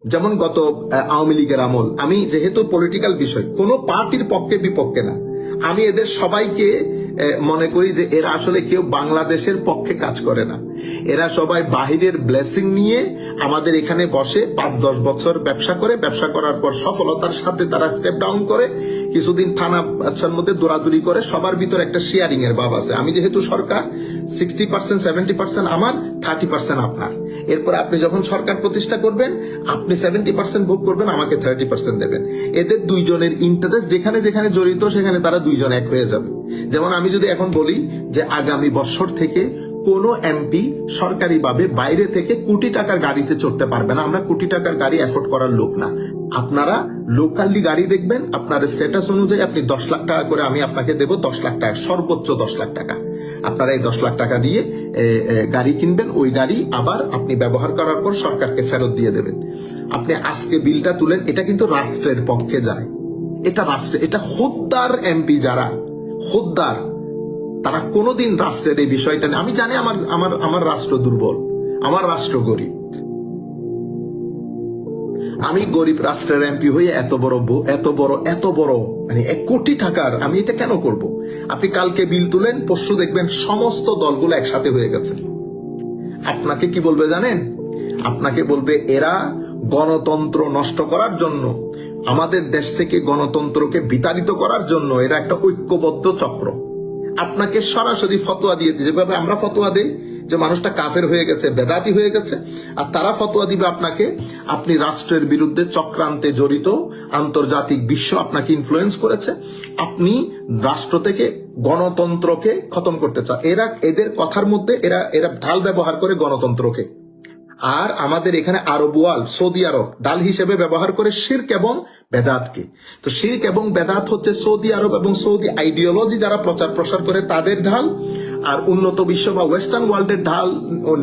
যেমন গত আওয়ামী লীগের আমল, আমি যেহেতু পলিটিক্যাল বিষয় কোন পার্টির পক্ষে বিপক্ষে না, আমি এদের সবাইকে মনে করি যে এরা আসলে কেউ বাংলাদেশের পক্ষে কাজ করে না। এরা সবাই বাহিরের ব্লেসিং নিয়ে আমাদের এখানে বসে 5-10 বছর ব্যবসা করে, ব্যবসা করার পর সফলতার সাথে তারা স্টেপ ডাউন করে, কিছুদিন থানা বাচ্চার মধ্যে দৌড়াদৌড়ি করে। সবার ভিতরে একটা শেয়ারিং এর ভাব আছে। আমি যেহেতু সরকার 60% 70% আমার, 30% আপনার। এরপর আপনি যখন সরকার প্রতিষ্ঠা করবেন, আপনি 70% ভোগ করবেন, আমাকে 30% দেবেন। এদের দুইজনের ইন্টারেস্ট যেখানে যেখানে জড়িত সেখানে তারা দুইজন এক হয়ে যাবে। যেমন আমি যদি এখন বলি যে আগামী বছর থেকে কোন এমপি সরকারিভাবে বাইরে থেকে কোটি টাকার গাড়িতে চড়তে পারবে না, আমরা কোটি টাকার গাড়ি এফোর্ড করার লোক না। আপনারা লোকালি গাড়ি দেখবেন, আপনার স্ট্যাটাস অনুযায়ী আপনি 10 লাখ টাকা করে আমি আপনাকে দেব, 10 লাখ টাকা, সর্বোচ্চ 10 লাখ টাকা। আপনারা এই 10 লাখ টাকা দিয়ে গাড়ি কিনবেন, ওই গাড়ি আবার আপনি ব্যবহার করার পর সরকারকে ফেরত দিয়ে দেবেন। আপনি আজকে বিলটা তুলেন, এটা কিন্তু রাষ্ট্রের পক্ষে যায়, এটা রাষ্ট্রে, এটা খোদ্দার এমপি যারা খোদ্দার, তারা কোনোদিন রাষ্ট্রের এই বিষয়টা নেই। আমি জানি আমার রাষ্ট্র দুর্বল, আমার রাষ্ট্র গরিব। আমি গরিব রাষ্ট্রের এমপি হয়ে এত বড় মানে 1 কোটি টাকার আমি এটা কেন করব? আপনি কালকে বিল তুলেন, পরশু দেখবেন সমস্ত দলগুলো একসাথে হয়ে গেছে। আপনাকে কি বলবে জানেন? আপনাকে বলবে এরা গণতন্ত্র নষ্ট করার জন্য, আমাদের দেশ থেকে গণতন্ত্রকে বিতাড়িত করার জন্য এরা একটা ঐক্যবদ্ধ চক্র। আপনাকে সরাসরি ফতোয়া দিয়ে দিবে, যেভাবে আমরা ফতোয়া দেই যে মানুষটা কাফের হয়ে গেছে, বেদাতি হয়ে গেছে, আর তারা ফতোয়া দিবে আপনাকে আপনি রাষ্ট্রের বিরুদ্ধে চক্রান্তে জড়িত, আন্তর্জাতিক বিশ্ব আপনাকে ইনফ্লুয়েন্স করেছে, আপনি রাষ্ট্র থেকে গণতন্ত্রকে খতম করতে চান। এদের কথার মধ্যে এরা ঢাল ব্যবহার করে গণতন্ত্রকে। আর আমাদের এখানে আরব ওয়ার্ল্ড, সৌদি আরব ডাল হিসেবে ব্যবহার করে শিরক এবং বেদাতকে। তো শিরক এবং বেদাত হচ্ছে সৌদি আরব এবং সৌদি আইডিওলজি যারা প্রচার প্রসার করে তাদের ঢাল, আর উন্নত বিশ্ব বা ওয়েস্টার্ন ওয়ার্ল্ডের ঢাল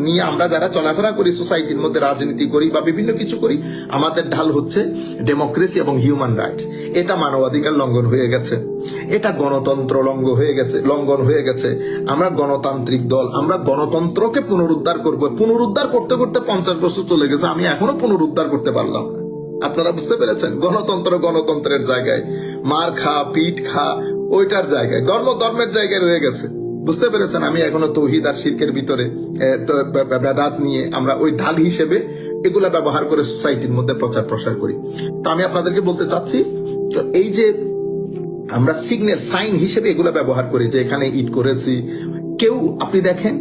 নিয়ে আমরা যারা চলাফেরা করি, সোসাইটির মধ্যে রাজনীতি করি বা বিভিন্ন কিছু করি, আমাদের ঢাল হচ্ছে ডেমোক্রেসি এবং হিউম্যান রাইটস। এটা মানবাধিকার লঙ্ঘন হয়ে গেছে, এটা গণতন্ত্র লঙ্ঘন হয়ে গেছে। আমরা গণতান্ত্রিক দল, আমরা গণতন্ত্রকে পুনরুদ্ধার করব। পুনরুদ্ধার করতে করতে 50 বছর চলে গেছে, আমি এখনো পুনরুদ্ধার করতে পারলাম না। আপনারা বুঝতে পেরেছেন? গণতন্ত্রের জায়গায় মার খা, পিঠ খা, ওইটার জায়গায় ধর্মের জায়গায় রয়ে গেছে। বুঝতে পেরেছেন? আমি এখনো তৌহিদ আর শিরকের ভিতরে বেদাত নিয়ে আমরা ওই ঢাল হিসেবে এগুলা ব্যবহার করে সোসাইটির মধ্যে প্রচার প্রসার করি। তো আমি আপনাদেরকে বলতে চাচ্ছি, এই যে আমরা সিগন্যাল সাইন হিসেবে এগুলা ব্যবহার করি যে এখানে ইট করেছি, কেউ আপনি দেখেন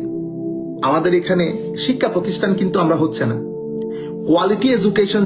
আমাদের এখানে শিক্ষা প্রতিষ্ঠান কিন্তু আমরা হচ্ছে না, কোয়ালিটি এডুকেশন